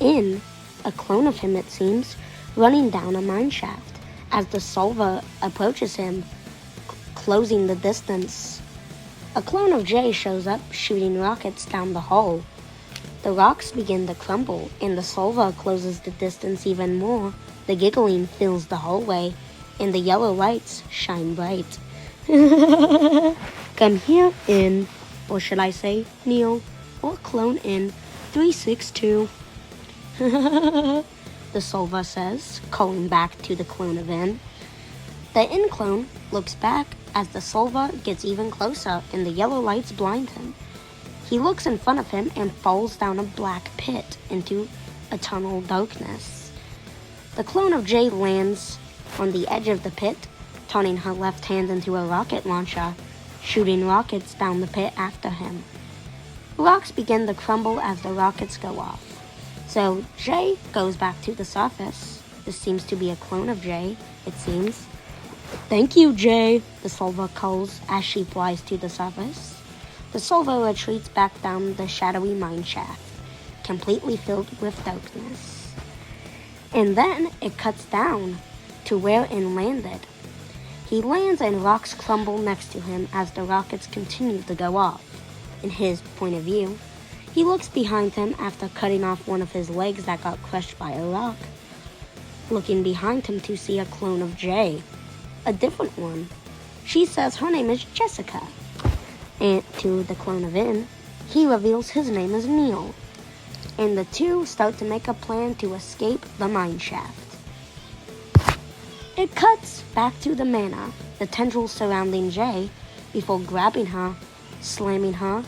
In, a clone of him it seems, running down a mine shaft as the solver approaches him, closing the distance. A clone of Jay shows up, shooting rockets down the hole. The rocks begin to crumble, and the solver closes the distance even more. The giggling fills the hallway, and the yellow lights shine bright. Come here in, or should I say Neil, or clone in 362. The solver says, calling back to the clone of in. The in clone looks back as the solver gets even closer and the yellow lights blind him. He looks in front of him and falls down a black pit into eternal darkness. The clone of Jay lands on the edge of the pit, turning her left hand into a rocket launcher, shooting rockets down the pit after him. Rocks begin to crumble as the rockets go off. So Jay goes back to the surface. This seems to be a clone of Jay, it seems. Thank you, Jay, the solver calls as she flies to the surface. The solver retreats back down the shadowy mine shaft, completely filled with darkness. And then it cuts down to where it landed. He lands and rocks crumble next to him as the rockets continue to go off. In his point of view, he looks behind him after cutting off one of his legs that got crushed by a rock, looking behind him to see a clone of Jay, a different one. She says her name is Jessica. And to the clone of In, he reveals his name is Neil. And the two start to make a plan to escape the mine shaft. It cuts back to the manor, the tendrils surrounding Jay, before grabbing her, slamming her,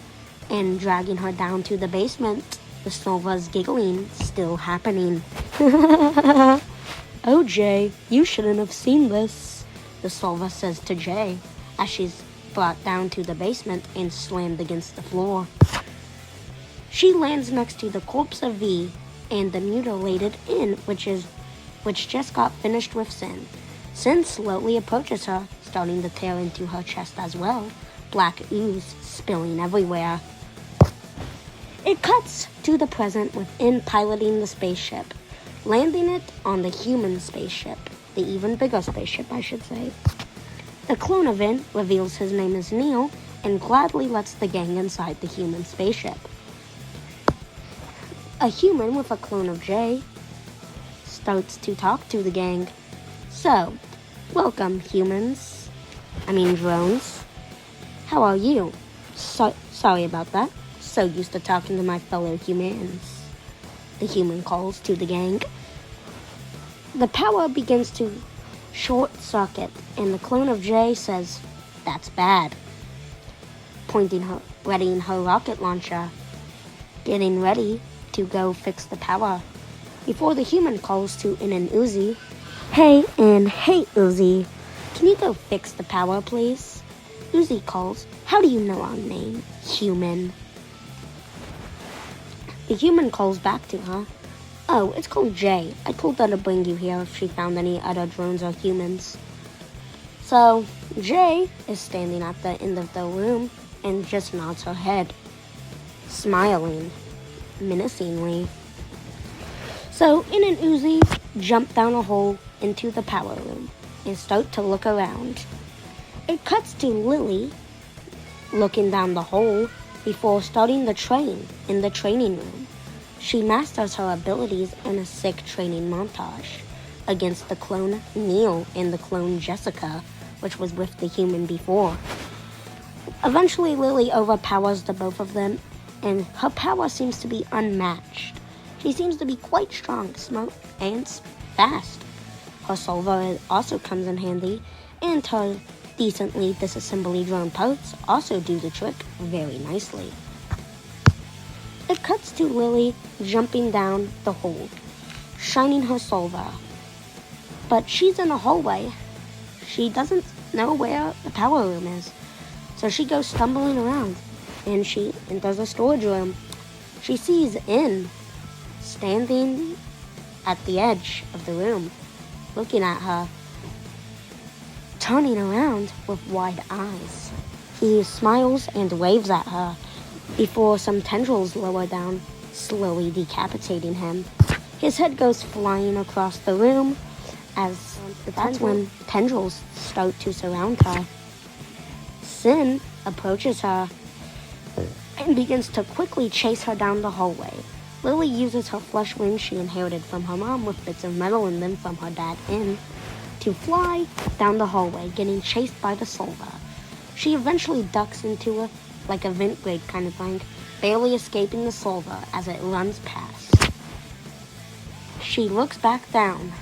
and dragging her down to the basement. The solver's giggling still happening. Oh, Jay, you shouldn't have seen this, the solver says to Jay as she's brought down to the basement and slammed against the floor. She lands next to the corpse of V and the mutilated In, which just got finished with Sin. Sin slowly approaches her, starting to tear into her chest as well, black ooze spilling everywhere. It cuts to the present with In piloting the spaceship, landing it on the human spaceship, the even bigger spaceship, I should say. The clone of In reveals his name is Neil and gladly lets the gang inside the human spaceship. A human with a clone of Jay starts to talk to the gang. So, welcome humans. Drones. How are you? Sorry about that. So used to talking to my fellow humans. The human calls to the gang. The power begins to short circuit, and the clone of Jay says, "That's bad," readying her rocket launcher, getting ready to go fix the power. Before the human calls to In and Uzi, "Hey, Uzi, can you go fix the power, please?" Uzi calls, "How do you know our name, human?" The human calls back to her, "Oh, it's called Jay. I told her to bring you here if she found any other drones or humans." So, Jay is standing at the end of the room and just nods her head, smiling menacingly. So, In and Uzi jump down a hole into the power room and start to look around. It cuts to Lily looking down the hole before starting the train in the training room. She masters her abilities in a sick training montage against the clone Neil and the clone Jessica, which was with the human before. Eventually, Lily overpowers the both of them, and her power seems to be unmatched. She seems to be quite strong, smart, and fast. Her solver also comes in handy, and her decently disassembly drone parts also do the trick very nicely. It cuts to Lily jumping down the hole, shining her solver. But she's in a hallway. She doesn't know where the power room is. So she goes stumbling around, and she enters a storage room. She sees In standing at the edge of the room, looking at her, turning around with wide eyes. He smiles and waves at her before some tendrils lower down slowly decapitating him. His head goes flying across the room as that's when tendrils start to surround her. Sin approaches her and begins to quickly chase her down the hallway. Lily uses her flesh wings she inherited from her mom with bits of metal in them from her dad to fly down the hallway, getting chased by the Solva. She eventually ducks into a vent grate kind of thing, barely escaping the Solva as it runs past. She looks back down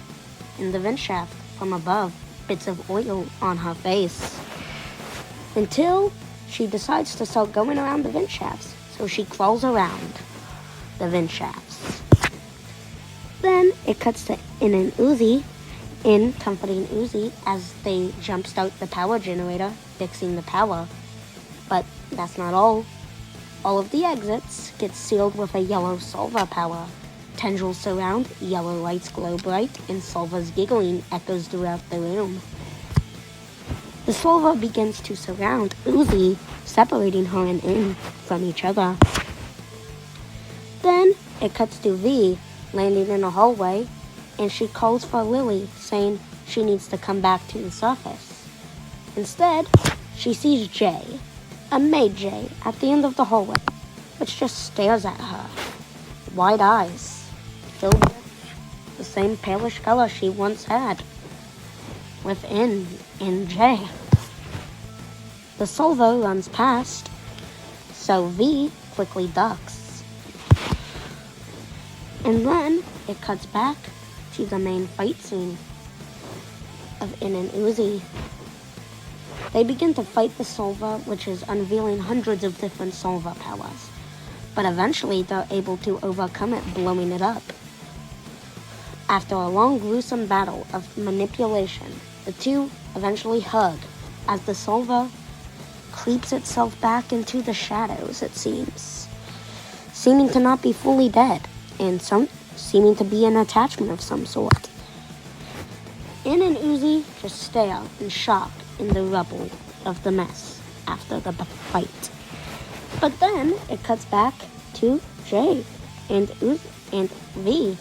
in the vent shaft from above, bits of oil on her face, until she decides to start going around the vent shafts, so she crawls around the vent shafts. Then it cuts to In and Uzi, In comforting Uzi as they jumpstart the power generator, fixing the power. But that's not all. All of the exits get sealed with a yellow Solva power. Tendrils surround, yellow lights glow bright, and Solva's giggling echoes throughout the room. The Solva begins to surround Uzi, separating her and In from each other. Then it cuts to V, landing in a hallway, and she calls for Lily, saying she needs to come back to the surface. Instead, she sees Jay, a maid Jay, at the end of the hallway, which just stares at her. Wide eyes, filled with the same palish color she once had, within in Jay. The Solvo runs past, so V quickly ducks. And then it cuts back to the main fight scene of In and Uzi. They begin to fight the Solva, which is unveiling hundreds of different Solva powers. But eventually they're able to overcome it, blowing it up. After a long, gruesome battle of manipulation, the two eventually hug as the Solva creeps itself back into the shadows, it seems, seeming to not be fully dead, and seeming to be an attachment of some sort. In and Uzi just stare in shock in the rubble of the mess after the fight. But then it cuts back to Jay and V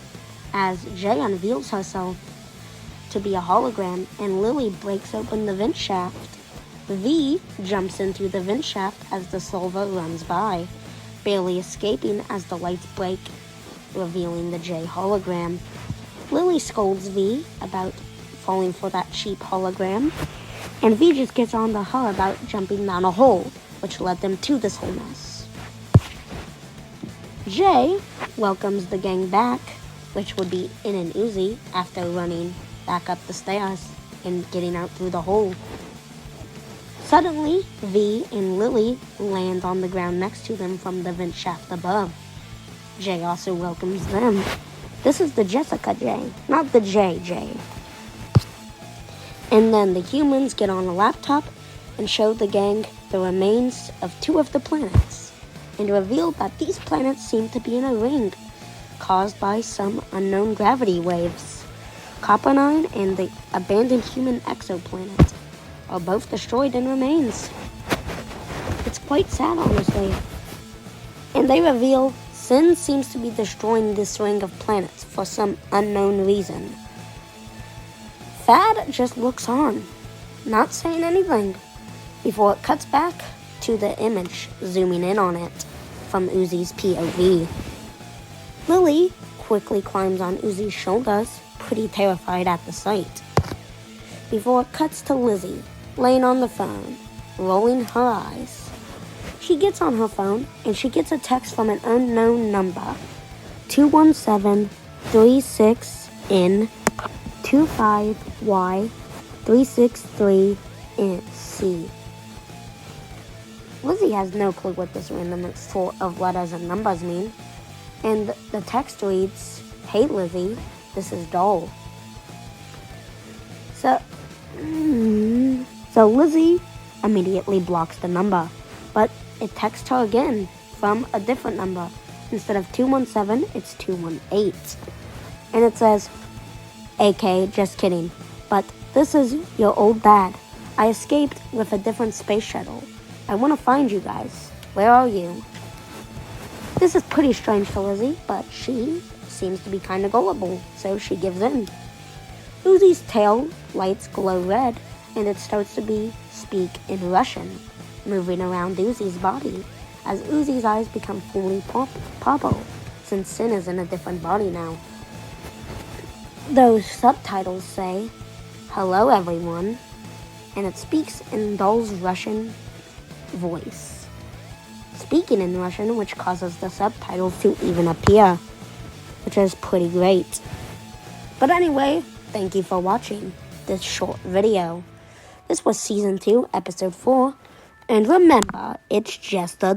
as Jay unveils herself to be a hologram and Lily breaks open the vent shaft. V jumps into the vent shaft as the Solva runs by, barely escaping as the lights break, revealing the Jay hologram. Lily scolds V about falling for that cheap hologram, and V just gets on to her about jumping down a hole, which led them to this whole mess. Jay welcomes the gang back, which would be In and Uzi, after running back up the stairs and getting out through the hole. Suddenly, V and Lily land on the ground next to them from the vent shaft above. Jay also welcomes them. This is the Jessica Jay, not the JJ. And then the humans get on a laptop and show the gang the remains of 2 of the planets, and reveal that these planets seem to be in a ring caused by some unknown gravity waves. Copper-9 and the abandoned human exoplanet are both destroyed in remains. It's quite sad, honestly. And they reveal Sin seems to be destroying this ring of planets for some unknown reason. Thad just looks on, not saying anything, before it cuts back to the image, zooming in on it from Uzi's POV. Lily quickly climbs on Uzi's shoulders, pretty terrified at the sight, before it cuts to Lizzie, laying on the phone, rolling her eyes. She gets on her phone, and she gets a text from an unknown number, 217-36N25Y363NC. Lizzie has no clue what this random sort of letters and numbers mean, and the text reads, "Hey Lizzie, this is Doll." So Lizzie immediately blocks the number, but it texts her again from a different number. Instead of 217, it's 218. And it says, "AK, just kidding, but this is your old dad. I escaped with a different space shuttle. I want to find you guys. Where are you?" This is pretty strange for Lizzie, but she seems to be kind of gullible, so she gives in. Uzi's tail lights glow red, and it starts to speak in Russian, moving around Uzi's body, as Uzi's eyes become fully purple, since Sin is in a different body now. Those subtitles say, "Hello everyone," and it speaks in Doll's Russian voice, speaking in Russian, which causes the subtitles to even appear, which is pretty great. But anyway, thank you for watching this short video. This was Season 2, Episode 4, and remember, it's just a